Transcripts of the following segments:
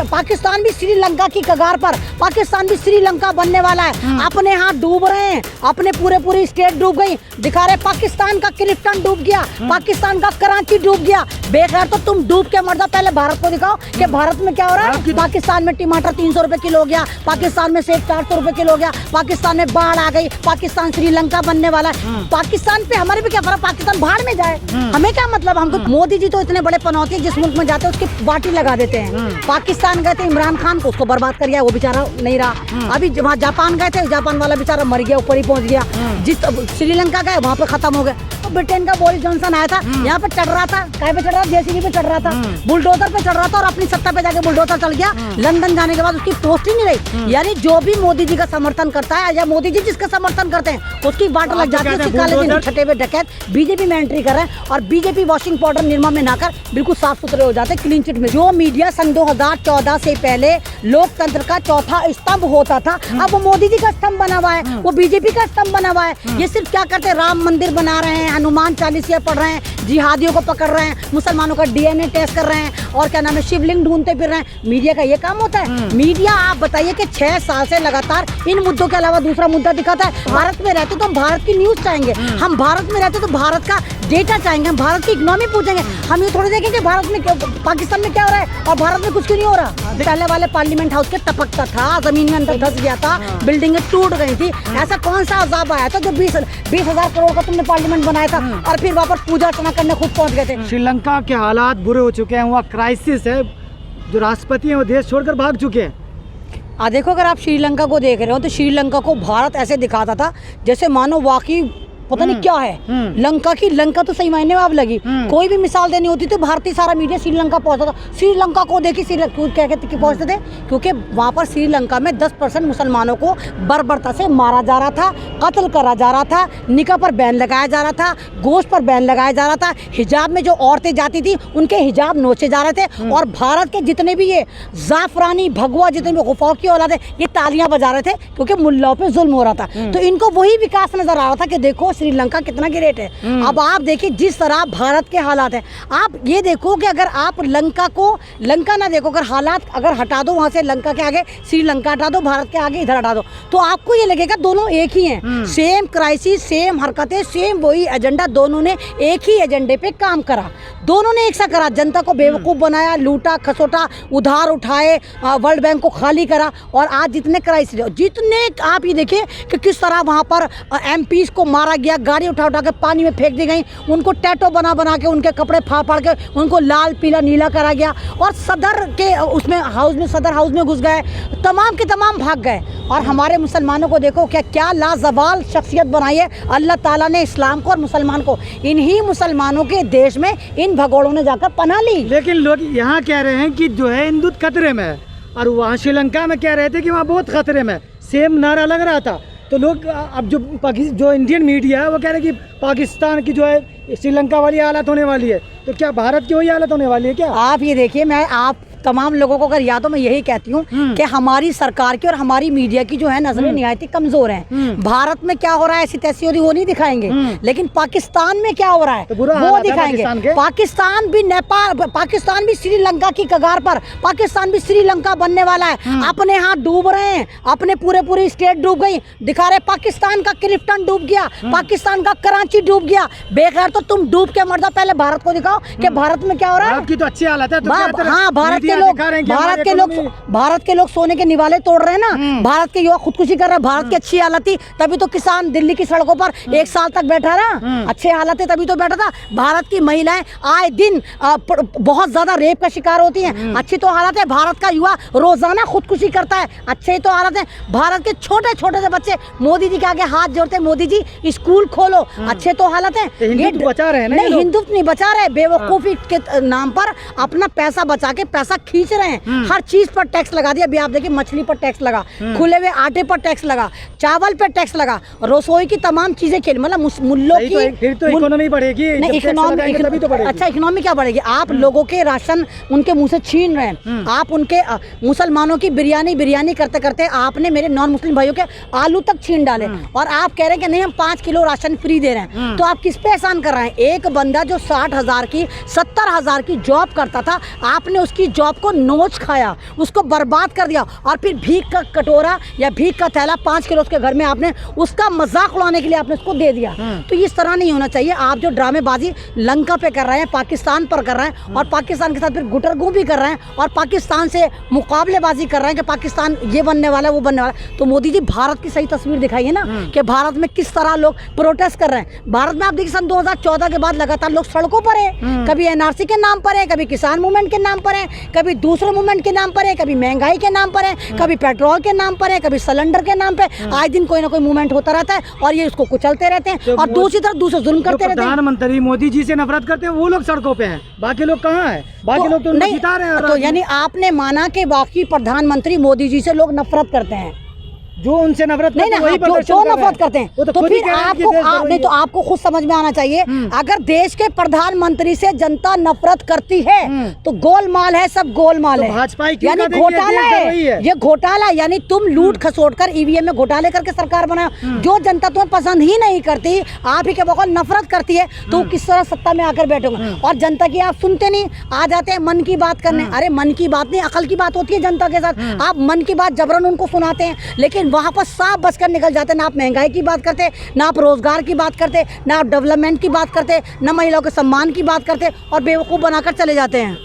पाकिस्तान भी श्रीलंका की कगार पर, पाकिस्तान भी श्रीलंका बनने वाला है। अपने हाथ डूब रहे हैं, अपने पूरी स्टेट डूब गई। दिखा रहे पाकिस्तान का क्लिफ्टन डूब गया, पाकिस्तान का कराची डूब गया। बेखैर तो तुम डूब के मर जाओ, पहले भारत को दिखाओ कि भारत में क्या हो रहा है। पाकिस्तान में टमाटर 300 रुपए किलो हो गया, पाकिस्तान में सेब 400 रुपए किलो हो गया, पाकिस्तान में बाढ़ आ गई, पाकिस्तान श्रीलंका बनने वाला है। पाकिस्तान पे हमारे भी क्या फर्क, पाकिस्तान बाढ़ में जाए, हमें क्या मतलब। हमको मोदी जी तो इतने बड़े पनौती, जिस मुल्क में जाते हैं उसकी बाटी लगा देते हैं। पाकिस्तान गए थे इमरान खान, उसको बर्बाद कर गया, वो बेचारा नहीं रहा। अभी वहाँ जापान गए थे, जापान वाला बेचारा मर गया, ऊपर ही पहुंच गया। जिस श्रीलंका गए वहाँ पे खत्म हो गए। तो ब्रिटेन का बोरिस जॉनसन आया था, यहाँ पे चढ़ रहा था, काय पे चढ़ रहा था, जेसीबी पे चढ़ रहा था, बुलडोजर पे चढ़ रहा था और अपनी सत्ता पे जाके बुलडोजर चल गया। लंदन जाने के बाद उसकी पोस्ट ही नहीं रही। यानी जो भी मोदी जी का समर्थन करता है या मोदी जी जिसका समर्थन करते हैं उसकी बाट लग जाती है। उसके काले दिन छठे पे डकैत बीजेपी में एंट्री कर रहे हैं और बीजेपी वॉशिंग पाउडर निरमा में नहाकर बिल्कुल साफ सुथरे हो जाते हैं, क्लीन चिट में। जो मीडिया सन 2014 से पहले लोकतंत्र का चौथा स्तंभ होता था, अब वो मोदी जी का स्तंभ बना हुआ है, वो बीजेपी का स्तंभ बना हुआ है। ये सिर्फ क्या करते हैं, राम मंदिर बना रहे हैं, हनुमान चालीसा पढ़ रहे हैं, जिहादियों को पकड़ रहे हैं, मुसलमानों का डीएनए टेस्ट कर रहे हैं और क्या नाम है शिवलिंग ढूंढते फिर रहे हैं। मीडिया का ये काम होता है। मीडिया आप बताइए कि 6 साल से लगातार इन मुद्दों के अलावा दूसरा मुद्दा दिखाता है। भारत में रहते तो हम भारत की न्यूज चाहेंगे, हम भारत में रहते तो भारत का डेटा चाहेंगे, हम भारत की इकोनॉमी पूछेंगे। हम ये थोड़ी देखेंगे भारत में पाकिस्तान में क्या हो रहा है और भारत में कुछ क्यों नहीं हो रहा। पहले वाले पार्लियामेंट हाउस के टपकता था, जमीन में अंदर धंस गया था, बिल्डिंगें टूट गई थी। ऐसा कौन सा अजाब आया था जो 20,000 करोड़ का तुमने पार्लियामेंट बनाया था और फिर वापस पूजा अर्चना करने खुद पहुंच गए थे। श्रीलंका के हालात बुरे हो चुके हैं, वहाँ क्राइसिस है, जो राष्ट्रपति हैं वो देश छोड़कर भाग चुके हैं। देखो अगर आप श्रीलंका को देख रहे हो तो श्रीलंका को भारत ऐसे दिखाता था जैसे मानो वाकई पता नहीं क्या है। लंका तो सही मायने में अब लगी। कोई भी मिसाल देनी होती तो भारतीय सारा मीडिया श्रीलंका पहुंचता था। श्रीलंका को देखी क्या कहते पहुंचते थे, क्योंकि वहां पर श्रीलंका में 10% मुसलमानों को बर्बरता से मारा जा रहा था, कत्ल करा जा रहा था, निकाह पर बैन लगाया जा रहा था, गोश्त पर बैन लगाया जा रहा था, हिजाब में जो औरतें जाती थी उनके हिजाब नोचे जा रहे थे। और भारत के जितने भी ये जाफरानी भगवा जितने भी गुफाओं की औलाद है ये तालियां बजा रहे थे क्योंकि मुल्लाओं पे जुल्म हो रहा था। तो इनको वही विकास नजर आ रहा था कि देखो श्रीलंका कितना ग्रेट है। अब आप देखिए जिस तरह भारत के हालात हैं, आप ये देखो कि अगर आप लंका ना देखो, अगर हालात अगर हटा दो वहां से लंका के आगे श्रीलंका हटा दो, भारत के आगे इधर हटा दो, तो आपको ये लगेगा दोनों एक ही हैं। सेम क्राइसिस, सेम हरकतें, सेम वही एजेंडा, दोनों ने एक ही एजेंडे पे काम करा, दोनों ने एक सा करा, जनता को बेवकूफ़ बनाया, लूटा खसोटा, उधार उठाए, वर्ल्ड बैंक को खाली करा। और आज जितने क्राइसिस, जितने आप ये देखिए कि किस तरह वहाँ पर एमपीज को मारा गया, गाड़ी उठा के पानी में फेंक दी गई, उनको टैटो बना के उनके कपड़े फाड़ के उनको लाल पीला नीला करा गया और सदर के उसमें सदर हाउस में घुस गए, तमाम के तमाम भाग गए। और हमारे मुसलमानों को देखो क्या लाजवाल शख्सियत बनाई है अल्लाह ताला ने इस्लाम को और मुसलमान को। इन्हीं मुसलमानों के देश में इन भगोड़ों ने जाकर पनाह ली। लेकिन लोग यहाँ कह रहे हैं कि जो है हिंदू खतरे में है और वहाँ श्रीलंका में कह रहे थे कि वहाँ बहुत खतरे में, सेम नारा लग रहा था। तो लोग अब जो इंडियन मीडिया है वो कह रहे हैं कि पाकिस्तान की जो है श्रीलंका वाली हालत होने वाली है, तो क्या भारत की वही हालत होने वाली है क्या? आप ये देखिए, मैं आप तमाम लोगों को अगर याद हो मैं यही कहती हूँ कि हमारी सरकार की और हमारी मीडिया की जो है नजरें निहायत ही कमजोर हैं। भारत में क्या हो रहा है ऐसी तैसी हो रही वो नहीं दिखाएंगे, लेकिन पाकिस्तान में क्या हो रहा है वो दिखाएंगे। पाकिस्तान भी नेपाल, पाकिस्तान भी श्रीलंका की कगार पर, पाकिस्तान भी श्रीलंका बनने वाला है। अपने हाथ डूब रहे हैं, अपने पूरी स्टेट डूब गई। दिखा रहे पाकिस्तान का क्लिफ्टन डूब गया, पाकिस्तान का कराची डूब गया। बेखैर तो तुम डूब के मर जाओ, पहले भारत को दिखाओ कि भारत में क्या हो रहा है। आपकी तो अच्छी हालत है। हाँ, भारत के लोग सोने के निवाले तोड़ रहे हैं ना, भारत के युवा खुदकुशी कर रहे हैं। भारत की अच्छी हालत थी तभी तो किसान दिल्ली की सड़कों पर 1 साल तक बैठा रहा, अच्छे हालत है तभी तो बैठा था। भारत की महिलाएं आए दिन बहुत ज्यादा रेप का शिकार होती हैं, अच्छी तो हालत है। भारत का युवा रोजाना खुदकुशी करता है, अच्छे तो हालत है। भारत के छोटे छोटे से बच्चे मोदी जी के आगे हाथ जोड़ते हैं, मोदी जी स्कूल खोलो, अच्छे तो हालत है। हिंदुत्व बचा रहे हैं, नहीं हिंदुत्व नहीं बचा रहे, बेवकूफी के नाम पर अपना पैसा बचा के पैसा खींच रहे हैं। हर चीज पर टैक्स लगा दिया। अभी आप देखिए मछली पर टैक्स लगा, खुले हुए आटे पर टैक्स लगा, चावल पर टैक्स लगा, रसोई की तमाम चीजें खेल, मतलब मुल्लों की फिर तो इकोनॉमी बढ़ेगी। अच्छा इकोनॉमी क्या बढ़ेगी? आप लोगों के राशन उनके मुंह से छीन रहे हैं। आप उनके मुसलमानों की बिरयानी करते करते आपने मेरे नॉन मुस्लिम भाइयों के आलू तक छीन डाले और आप कह रहे हैं कि नहीं हम 5 किलो राशन फ्री दे रहे हैं। तो आप किस पे एहसान कर रहे हैं? एक बंदा जो 60,000 की 70,000 की जॉब करता था, आपने उसकी जॉब आपको नोच खाया, उसको बर्बाद कर दिया, और फिर भीख का कटोरा या भीख का थैला 5 किलो उसके घर में आपने उसका मजाक उड़ाने के लिए आपने उसको दे दिया। तो इस तरह नहीं होना चाहिए। आप जो ड्रामेबाजी लंका पे कर रहे हैं, पाकिस्तान पर कर रहे हैं, और पाकिस्तान के साथ फिर गुटरगू भी कर रहे हैं, और पाकिस्तान से मुकाबलेबाजी कर रहे हैं कि पाकिस्तान ये बनने वाला है, वो बनने वाला है। तो मोदी जी भारत की सही तस्वीर दिखाइए ना कि भारत में किस तरह लोग प्रोटेस्ट कर रहे हैं। भारत में आप देखिए सन 2014 के बाद लगातार लोग सड़कों पर है, कभी एनआरसी के नाम पर है, कभी किसान मूवमेंट के नाम पर है, कभी दूसरे मूवमेंट के नाम पर है, कभी महंगाई के नाम पर है, कभी पेट्रोल के नाम पर है, कभी सिलेंडर के नाम पर। आए दिन कोई ना कोई मूवमेंट होता रहता है और ये इसको कुचलते रहते हैं और दूसरी तरफ दूसरे जुल्म करते रहते हैं। प्रधानमंत्री मोदी जी से नफरत करते हैं वो लोग सड़कों पे हैं, बाकी लोग कहाँ हैं? बाकी लोग तो उनको जिता रहे हैं। तो यानी आपने माना कि बाकी प्रधानमंत्री मोदी जी से लोग नफरत करते हैं, जो उनसे नफरत नहीं वही जो नफरत करते हैं। तो फिर आपको नहीं, तो आपको खुद समझ में आना चाहिए, अगर देश के प्रधानमंत्री से जनता नफरत करती है तो गोलमाल है, सब गोलमाल है, भाजपा यानी घोटाला है, ये घोटाला। यानी तुम लूट खसोट कर ईवीएम में घोटाले करके सरकार बनाओ, जो जनता तुम्हें पसंद ही नहीं करती, आप ही के बकौल नफरत करती है, तो किस तरह सत्ता में आकर बैठोगे? और जनता की आप सुनते नहीं, आ जाते हैं मन की बात करने। अरे मन की बात नहीं, अकल की बात होती है जनता के साथ। आप मन की बात जबरन उनको सुनाते हैं, लेकिन वहाँ पर साफ बस कर निकल जाते हैं। ना आप महंगाई की बात करते, ना आप रोजगार की बात करते, ना आप डेवलपमेंट की बात करते, ना महिलाओं के सम्मान की बात करते, और बेवकूफ़ बनाकर चले जाते हैं।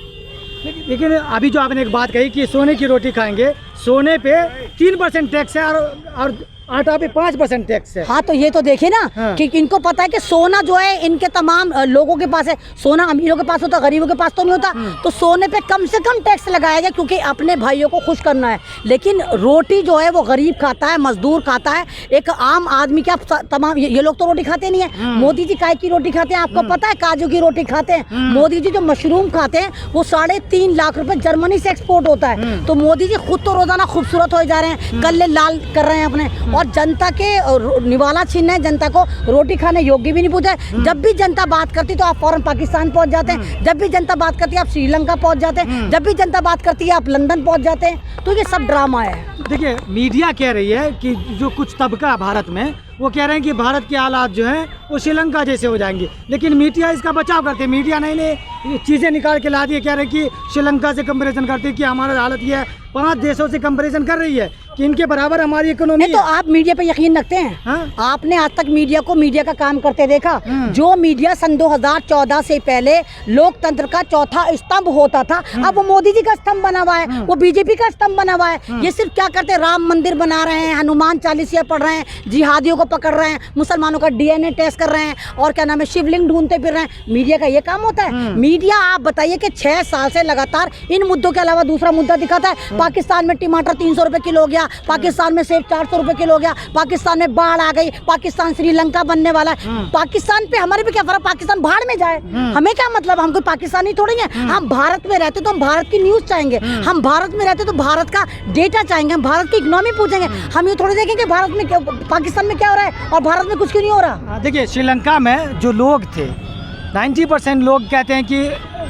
लेकिन अभी जो आपने एक बात कही कि सोने की रोटी खाएंगे, सोने पे 3% टैक्स है और आटा पे 5% टैक्स है। हाँ, तो ये तो देखिए ना कि इनको पता है कि सोना जो है इनके तमाम लोगों के पास है, सोना अमीरों के पास होता, गरीबों के पास तो नहीं होता। तो सोने पे कम से कम टैक्स लगाया गया क्योंकि अपने भाइयों को खुश करना है। लेकिन रोटी जो है वो गरीब खाता है, मजदूर खाता है, एक आम आदमी क्या तमाम ये लोग तो रोटी खाते नहीं है। मोदी जी काय की रोटी खाते हैं आपको पता है? काजू की रोटी खाते हैं। मोदी जी जो मशरूम खाते हैं वो 3.5 लाख रुपए जर्मनी से एक्सपोर्ट होता है। तो मोदी जी खुद तो रोजाना खूबसूरत हो जा रहे हैं, कल्ले लाल कर रहे हैं अपने, और जनता के निवाला छीनना है, जनता को रोटी खाने योग्य भी नहीं पूछा है। जब भी जनता बात करती तो आप फौरन पाकिस्तान पहुंच जाते हैं, जब भी जनता बात करती है आप श्रीलंका पहुंच जाते हैं, जब भी जनता बात करती है आप लंदन पहुंच जाते हैं। तो ये सब ड्रामा है। देखिए मीडिया कह रही है कि जो कुछ तबका भारत में वो कह रहे हैं कि भारत के हालात जो हैं वो श्रीलंका जैसे हो जाएंगे, लेकिन मीडिया इसका बचाव करते हैं। मीडिया नई नई चीज़ें निकाल के ला दी, कह रहे हैं कि श्रीलंका से कंपैरिजन करते हैं कि हमारा हालत ये है, 5 देशों से कंपैरिजन कर रही है कि इनके बराबर हमारी इकोनॉमी। तो आप मीडिया पे यकीन रखते हैं? हाँ? आपने आज तक मीडिया को मीडिया का काम करते देखा? जो मीडिया सन 2014 से पहले लोकतंत्र का चौथा स्तंभ होता था, अब वो मोदी जी का स्तंभ बना हुआ है, वो बीजेपी का स्तंभ बना हुआ है। ये सिर्फ क्या करते हैं, राम मंदिर बना रहे हैं, हनुमान चालीसा पढ़ रहे हैं, जिहादियों को पकड़ रहे हैं, मुसलमानों का डीएनए टेस्ट कर रहे हैं, और क्या नाम है शिवलिंग ढूंढते फिर रहे हैं। मीडिया का ये काम होता है? मीडिया आप बताइए कि 6 साल से लगातार इन मुद्दों के अलावा दूसरा मुद्दा दिखाता है। पाकिस्तान में टमाटर 300 रुपए किलो हो गया, पाकिस्तान में सेब 400 रुपए किलो हो गया, पाकिस्तान में बाढ़ आ गई, पाकिस्तान श्रीलंका बनने वाला है। पाकिस्तान पे हमारे भी क्या फर्क, पाकिस्तान बाढ़ में जाए, हमें क्या मतलब? हम कोई पाकिस्तानी थोड़ी हैं। हम भारत में रहते तो हम भारत की न्यूज चाहेंगे, हम भारत में रहते तो भारत का डेटा चाहेंगे, हम भारत की इकोनॉमी पूछेंगे। हम ये थोड़ी देखेंगे भारत में पाकिस्तान में क्या हो रहा है और भारत में कुछ क्यों नहीं हो रहा। देखिए श्रीलंका में जो लोग थे 90% लोग कहते हैं कि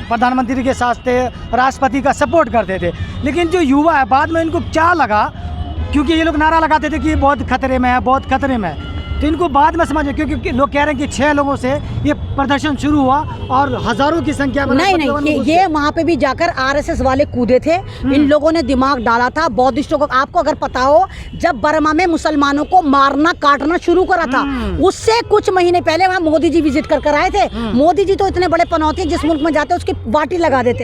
प्रधानमंत्री के साथ थे, राष्ट्रपति का सपोर्ट करते थे, लेकिन जो युवा है बाद में इनको क्या लगा, क्योंकि ये लोग नारा लगाते थे कि बहुत खतरे में है, बहुत खतरे में है, तो इनको बाद में समझ में, क्योंकि लोग कह रहे हैं कि 6 लोगों से ये प्रदर्शन शुरू हुआ और हजारों की संख्या में। नहीं, ये वहाँ पे भी जाकर आरएसएस वाले कूदे थे, इन लोगों ने दिमाग डाला था बौद्धिस्टों को। आपको अगर पता हो, जब बर्मा में मुसलमानों को मारना काटना शुरू करा था, उससे कुछ महीने पहले वहाँ मोदी जी विजिट कर आए थे। मोदी जी तो इतने बड़े पनौती, जिस मुल्क में जाते उसकी वाटी लगा देते।